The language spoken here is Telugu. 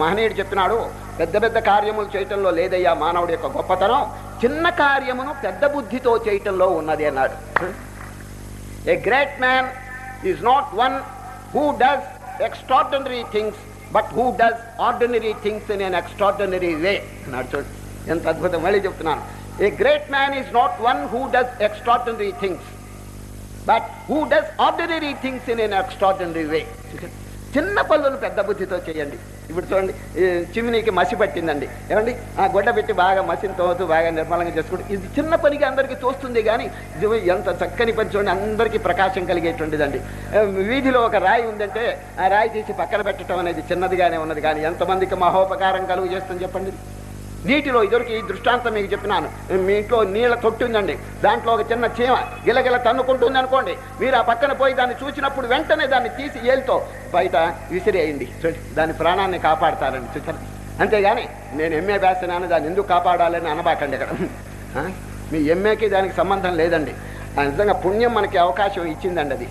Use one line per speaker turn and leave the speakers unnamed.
మహనీయుడు చెప్పినాడు, పెద్ద పెద్ద కార్యములు చేయటంలో లేదయ్యా మానవుడి యొక్క గొప్పతనం, చిన్న కార్యమును పెద్ద బుద్ధితో చేయటంలో ఉన్నది అన్నాడు. A great man is not one who does extraordinary things but who does ordinary things in an extraordinary way అన్నాడు. చూడు ఎంత అద్భుతం. మళ్ళీ చెప్తున్నాను, a great man is not one who does extraordinary things but who does ordinary things in an extraordinary way. చిన్న పనులను పెద్ద బుద్ధితో చేయండి. ఇప్పుడు చూడండి, చిమ్నీకి మసి పట్టిందండి, ఏమండి ఆ గొడ్డ పెట్టి బాగా మసిని తోతూ బాగా నిర్మలంగా చేసుకుంటే ఇది చిన్న పనికి అందరికీ తోస్తుంది, కానీ ఇది ఎంత చక్కని పని చూడండి, అందరికీ ప్రకాశం కలిగేటువంటిదండి. వీధిలో ఒక రాయి ఉందంటే ఆ రాయి తీసి పక్కన పెట్టడం అనేది చిన్నదిగానే ఉన్నది, కానీ ఎంతమందికి మహోపకారం కలుగు చేస్తుంది చెప్పండి. నీటిలో ఇదివరకు ఈ దృష్టాంతం మీకు చెప్పినాను, మీ ఇంట్లో నీళ్ళ తొట్టి ఉందండి, దాంట్లో ఒక చిన్న చీమ గిలగిల తన్నుకుంటుంది అనుకోండి, మీరు ఆ పక్కన పోయి దాన్ని చూసినప్పుడు వెంటనే దాన్ని తీసి ఏలుతో బయట విసిరేయండి, చూడండి దాని ప్రాణాన్ని కాపాడతారండి. చూసారు, అంతేగాని నేను ఎంఏ వేస్తున్నాను దాన్ని ఎందుకు కాపాడాలని అనబాకండి. ఇక్కడ మీ ఎంఏకి దానికి సంబంధం లేదండి. నిజంగా పుణ్యం మనకి అవకాశం ఇచ్చిందండి అది.